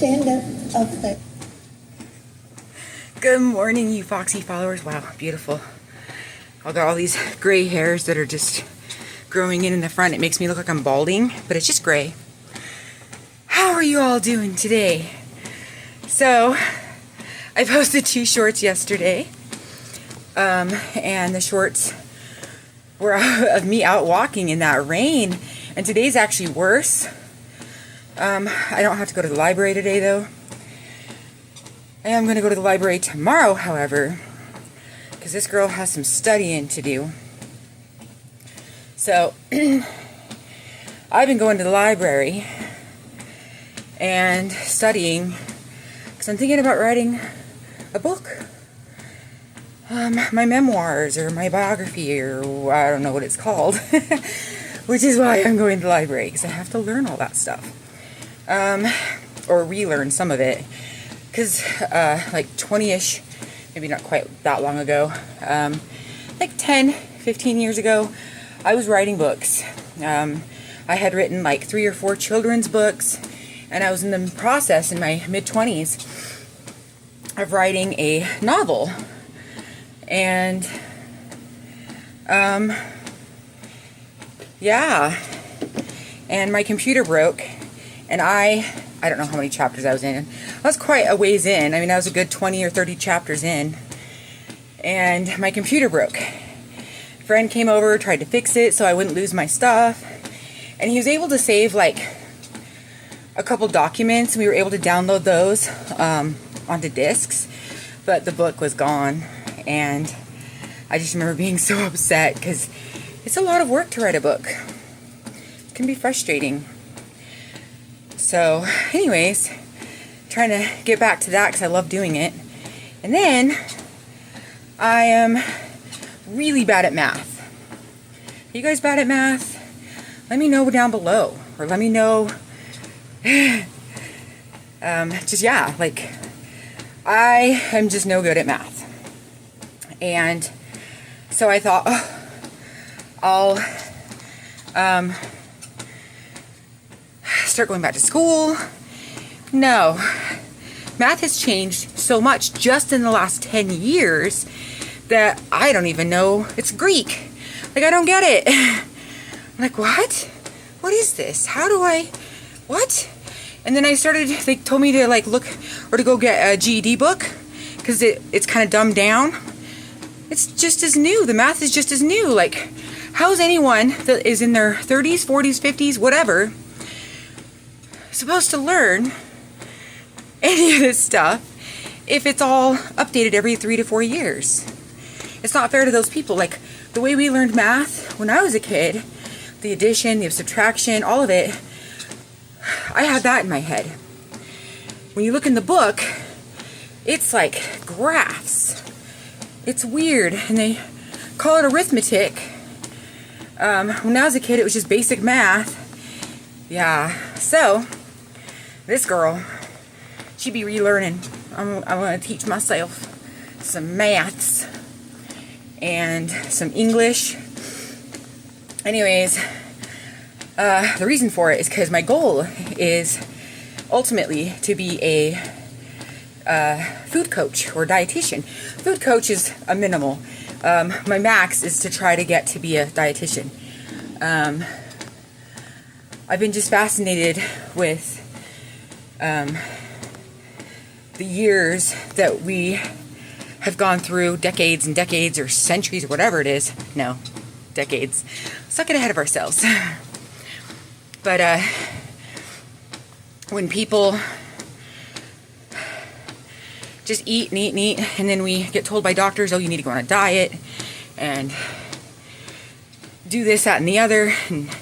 stand up. Okay. Good morning, you Foxy followers. Wow, beautiful. I've got all these gray hairs that are just growing in the front. It makes me look like I'm balding, but it's just gray. How are you all doing today? So, I posted 2 shorts yesterday, and the shorts were of me out walking in that rain, and today's actually worse. I don't have to go to the library today, though. I am going to go to the library tomorrow, however, because this girl has some studying to do. So, I've been going to the library and studying because I'm thinking about writing a book. My memoirs or my biography, or I don't know what it's called, which is why I'm going to the library, because I have to learn all that stuff, or relearn some of it, because like 20-ish, maybe not quite that long ago, like 10, 15 years ago, I was writing books. I had written like 3 or 4 children's books, and I was in the process in my mid-20s of writing a novel. And, yeah, and my computer broke, and I don't know how many chapters I was in. I was quite a ways in. I mean, I was a good 20 or 30 chapters in, and my computer broke. A friend came over, tried to fix it so I wouldn't lose my stuff, and he was able to save, like, a couple documents, and we were able to download those, onto discs, but the book was gone. And I just remember being so upset because it's a lot of work to write a book. It can be frustrating. So, anyways, trying to get back to that because I love doing it. And then I am really bad at math. Are you guys bad at math? Let me know down below, or let me know. Like, I am just no good at math. And so I thought, I'll start going back to school. No. Math has changed so much just in the last 10 years that I don't even know. It's Greek. Like, I don't get it. I'm like, what? What is this? How do I, what? And then I started, they told me to like look, or to go get a GED book, because it's kind of dumbed down. It's just as new. The math is just as new. Like, how's anyone that is in their 30s, 40s, 50s, whatever, supposed to learn any of this stuff if it's all updated every 3 to 4 years? It's not fair to those people. Like, the way we learned math when I was a kid, the addition, the subtraction, all of it, I had that in my head. When you look in the book, it's like graphs. It's weird, and they call it arithmetic. When I was a kid, it was just basic math. Yeah, so this girl, she be relearning. I'm going to teach myself some maths and some English. Anyways, the reason for it is because my goal is ultimately to be a food coach or dietitian. Food coach is a minimal. My max is to try to get to be a dietitian. I've been just fascinated with the years that we have gone through, decades and decades, or centuries, or whatever it is. No, decades. Let's not get ahead of ourselves. But when people just eat and eat and eat, and then we get told by doctors, oh, you need to go on a diet and do this, that, and the other, and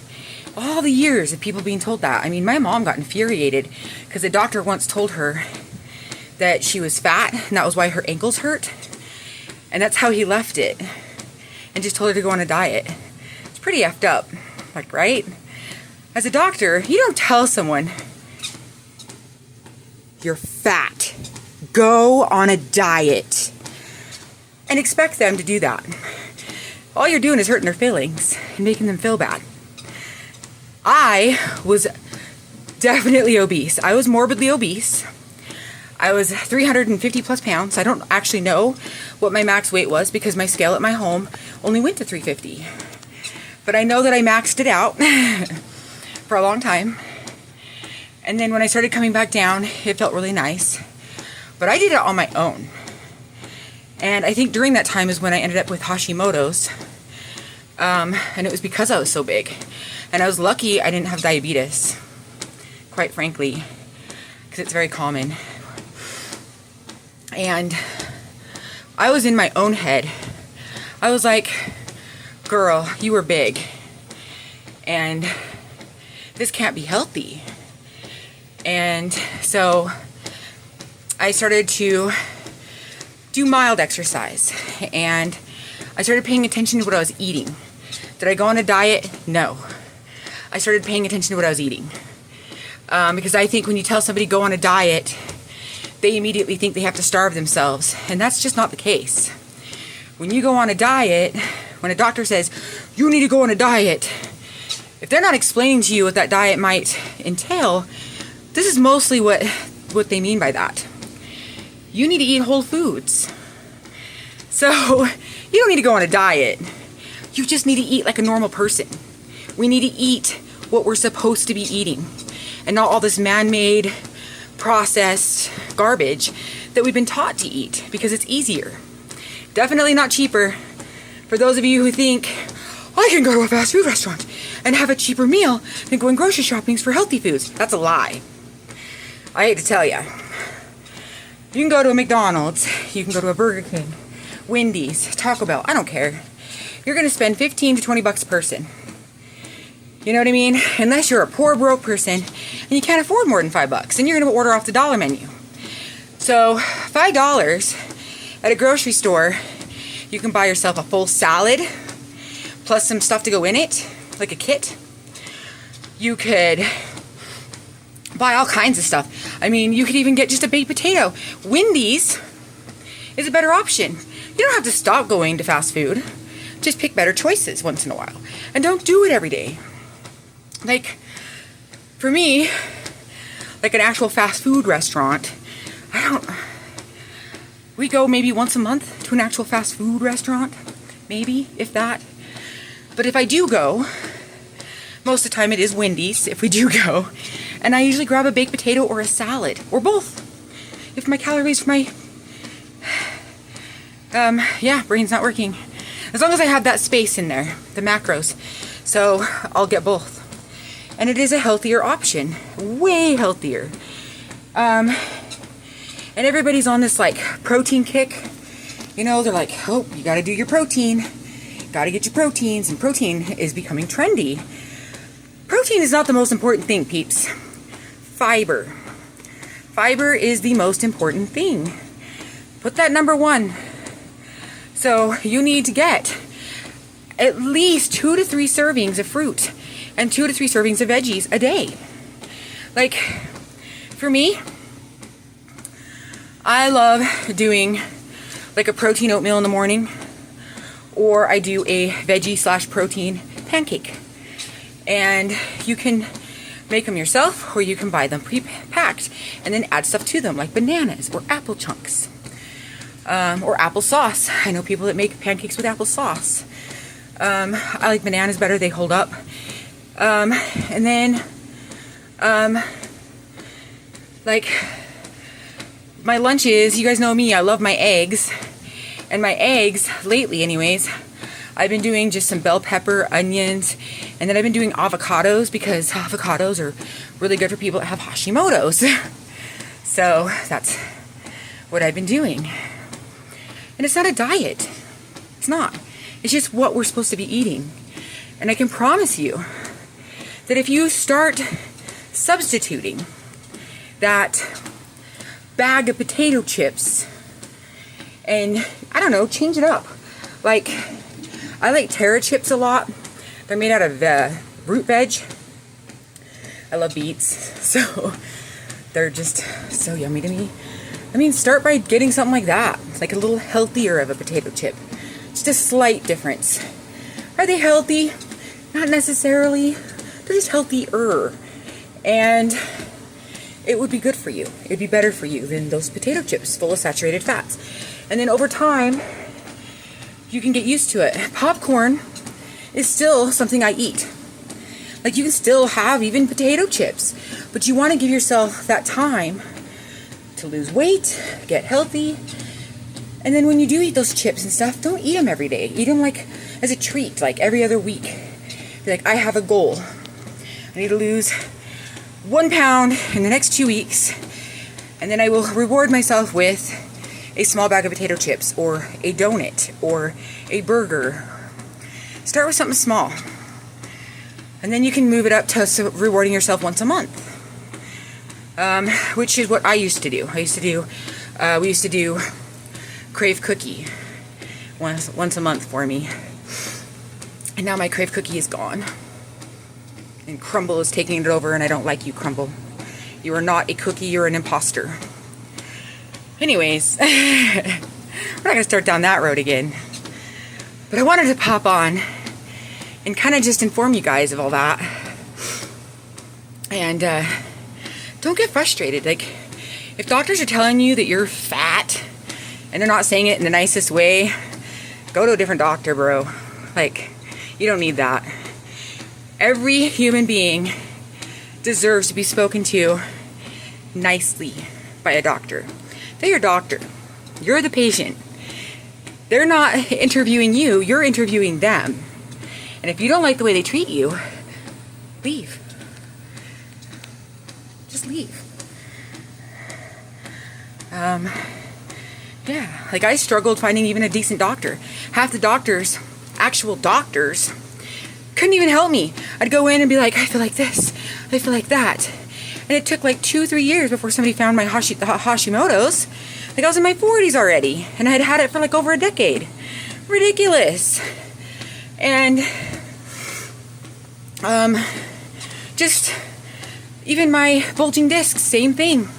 all the years of people being told that. I mean, my mom got infuriated because the doctor once told her that she was fat, and that was why her ankles hurt, and that's how he left it, and just told her to go on a diet. It's pretty effed up, like, right? As a doctor, you don't tell someone, you're fat, go on a diet, and expect them to do that. All you're doing is hurting their feelings and making them feel bad. I was definitely obese. I was morbidly obese. I was 350 plus pounds. I don't actually know what my max weight was because my scale at my home only went to 350. But I know that I maxed it out for a long time. And then when I started coming back down, it felt really nice. But I did it on my own. And I think during that time is when I ended up with Hashimoto's. And it was because I was so big. And I was lucky I didn't have diabetes, quite frankly, because it's very common. And I was in my own head. I was like, girl, you were big. And this can't be healthy. And so I started to do mild exercise. And I started paying attention to what I was eating. Did I go on a diet? No. I started paying attention to what I was eating. Because I think when you tell somebody go on a diet, they immediately think they have to starve themselves. And that's just not the case. When you go on a diet, when a doctor says, you need to go on a diet, if they're not explaining to you what that diet might entail, this is mostly what they mean by that. You need to eat whole foods. So, you don't need to go on a diet. You just need to eat like a normal person. We need to eat what we're supposed to be eating. And not all this man-made, processed garbage that we've been taught to eat because it's easier. Definitely not cheaper. For those of you who think, I can go to a fast food restaurant and have a cheaper meal than going grocery shopping for healthy foods. That's a lie. I hate to tell you. You can go to a McDonald's, you can go to a Burger King, Wendy's, Taco Bell, I don't care. You're going to spend 15 to 20 bucks a person. You know what I mean? Unless you're a poor, broke person and you can't afford more than $5, and you're going to order off the dollar menu. So, $5 at a grocery store, you can buy yourself a full salad, plus some stuff to go in it, like a kit. You could buy all kinds of stuff. I mean, you could even get just a baked potato. Wendy's is a better option. You don't have to stop going to fast food. Just pick better choices once in a while. And don't do it every day. Like, for me, like an actual fast food restaurant, we go maybe once a month to an actual fast food restaurant. Maybe, if that. But if I do go, most of the time it is Wendy's, if we do go. And I usually grab a baked potato or a salad, or both. If my calories for my, brain's not working. As long as I have that space in there, the macros. So I'll get both. And it is a healthier option. Way healthier. And everybody's on this like protein kick. You know, they're like, oh, you gotta do your protein. Gotta get your proteins. And protein is becoming trendy. Protein is not the most important thing, peeps. Fiber. Fiber is the most important thing. Put that number one. So you need to get at least 2 to 3 servings of fruit and 2 to 3 servings of veggies a day. Like, for me, I love doing like a protein oatmeal in the morning, or I do a veggie / protein pancake. And you can make them yourself, or you can buy them pre-packed and then add stuff to them, like bananas or apple chunks. Or applesauce. I know people that make pancakes with applesauce. I like bananas better, they hold up. And then, like, my lunches, you guys know me, I love my eggs. And my eggs, lately anyways, I've been doing just some bell pepper, onions, and then I've been doing avocados because avocados are really good for people that have Hashimoto's. So that's what I've been doing. And it's not a diet. It's not. It's just what we're supposed to be eating. And I can promise you that if you start substituting that bag of potato chips and, I don't know, change it up. Like, I like Terra chips a lot. They're made out of root veg. I love beets, so they're just so yummy to me. I mean, start by getting something like that. It's like a little healthier of a potato chip. Just a slight difference. Are they healthy? Not necessarily. They're just healthier. And it would be good for you. It would be better for you than those potato chips full of saturated fats. And then over time, you can get used to it. Popcorn is still something I eat. Like, you can still have even potato chips, but you want to give yourself that time to lose weight, get healthy. And then when you do eat those chips and stuff, don't eat them every day. Eat them like as a treat, like every other week. Be like, I have a goal. I need to lose 1 pound in the next 2 weeks, and then I will reward myself with a small bag of potato chips or a donut or a burger. Start with something small, and then you can move it up to rewarding yourself once a month, which is what I used to do. We used to do Crave Cookie once a month for me, and now my Crave Cookie is gone. And Crumble is taking it over, and I don't like you, Crumble. You are not a cookie, you're an imposter. Anyways, we're not going to start down that road again. But I wanted to pop on and kind of just inform you guys of all that. And don't get frustrated. Like, if doctors are telling you that you're fat, and they're not saying it in the nicest way, go to a different doctor, bro. Like, you don't need that. Every human being deserves to be spoken to nicely by a doctor. They're your doctor. You're the patient. They're not interviewing you, you're interviewing them. And if you don't like the way they treat you, leave. Just leave. Yeah, like, I struggled finding even a decent doctor. Half the doctors, actual doctors, couldn't even help me. I'd go in and be like, I feel like this, I feel like that. And it took like 2-3 years before somebody found my Hashimoto's. Like, I was in my 40s already, and I had had it for like over a decade. Ridiculous. And just even my bulging discs, same thing.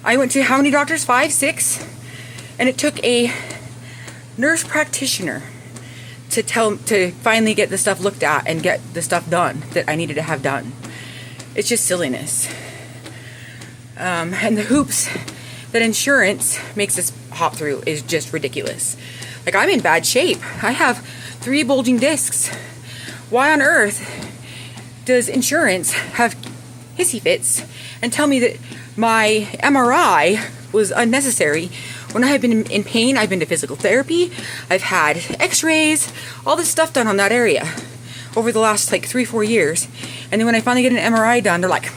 I went to how many doctors? 5, 6? And it took a nurse practitioner to finally get the stuff looked at and get the stuff done that I needed to have done. It's just silliness. And the hoops that insurance makes us hop through is just ridiculous. Like, I'm in bad shape. I have 3 bulging discs. Why on earth does insurance have hissy fits and tell me that my MRI was unnecessary when I have been in pain? I've been to physical therapy, I've had x-rays, all this stuff done on that area over the last like 3-4 years. And then when I finally get an MRI done, they're like,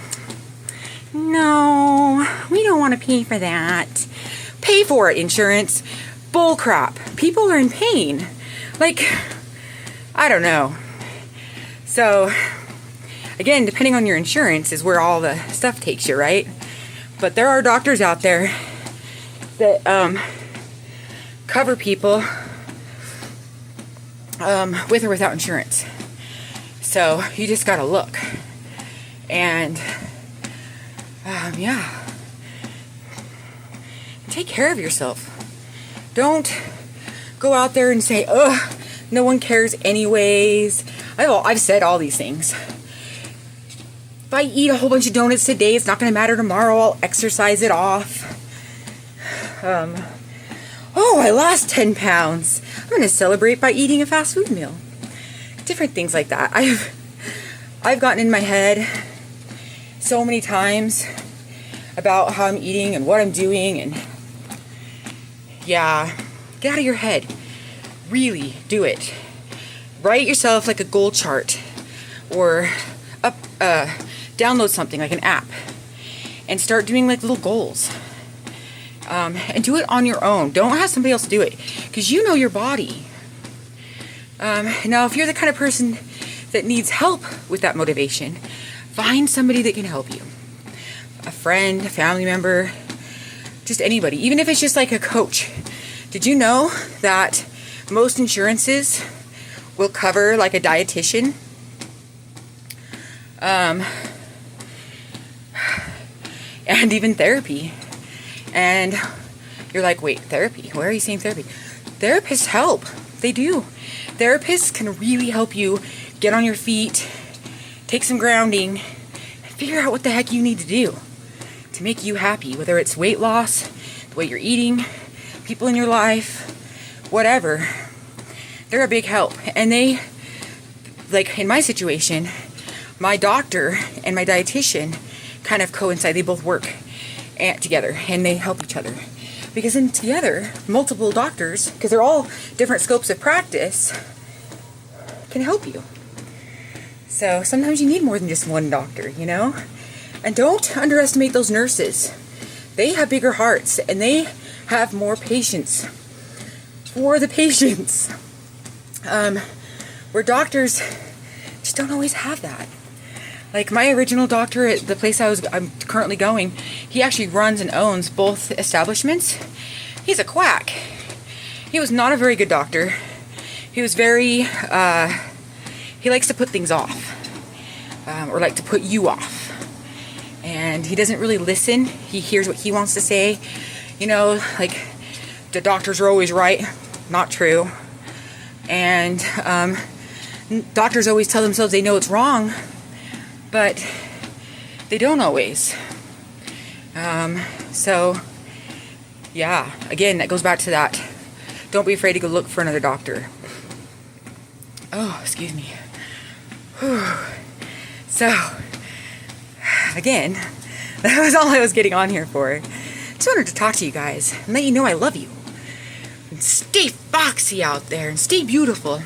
no, we don't want to pay for that. Pay for it, insurance. Bull crap. People are in pain. Like, I don't know. So, again, depending on your insurance is where all the stuff takes you, right? But there are doctors out there that cover people with or without insurance. So you just gotta look. And yeah, take care of yourself. Don't go out there and say, ugh, no one cares anyways. I've said all these things. If I eat a whole bunch of donuts today, it's not going to matter tomorrow. I'll exercise it off. Oh, I lost 10 pounds. I'm going to celebrate by eating a fast food meal. Different things like that. I've gotten in my head so many times about how I'm eating and what I'm doing, and yeah, get out of your head. Really do it. Write yourself like a goal chart, or download something like an app and start doing like little goals. And do it on your own. Don't have somebody else do it, because you know your body. Now, if you're the kind of person that needs help with that motivation, find somebody that can help you. A friend, a family member, just anybody. Even if it's just like a coach. Did you know that most insurances will cover like a dietitian? And even therapy. And you're like, wait, therapy? Why are you saying therapy? Therapists help. They do. Therapists can really help you get on your feet, take some grounding, figure out what the heck you need to do to make you happy, whether it's weight loss, the way you're eating, people in your life, whatever. They're a big help. And they, like in my situation, my doctor and my dietitian kind of coincide. They both work together and they help each other. Because then together, multiple doctors, because they're all different scopes of practice, can help you. So sometimes you need more than just one doctor, you know? And don't underestimate those nurses. They have bigger hearts and they have more patience for the patients. Where doctors just don't always have that. Like my original doctor at the place I'm currently going, he actually runs and owns both establishments. He's a quack. He was not a very good doctor. He was very, he likes to put things off, or like to put you off. And he doesn't really listen. He hears what he wants to say. You know, like the doctors are always right. Not true. And doctors always tell themselves they know it's wrong, but they don't always. So, yeah, again, that goes back to that. Don't be afraid to go look for another doctor. Oh, excuse me. Whew. So, again, that was all I was getting on here for. Just wanted to talk to you guys and let you know I love you. And stay foxy out there and stay beautiful.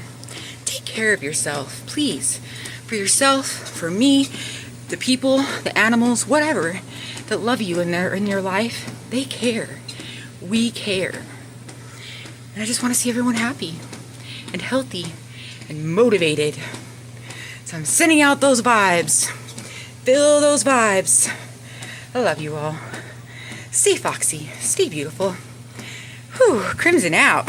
Take care of yourself, please. For yourself, for me, the people, the animals, whatever, that love you in your life, they care. We care. And I just want to see everyone happy and healthy and motivated. So I'm sending out those vibes. Feel those vibes. I love you all. Stay foxy. Stay beautiful. Whew, Crimson out.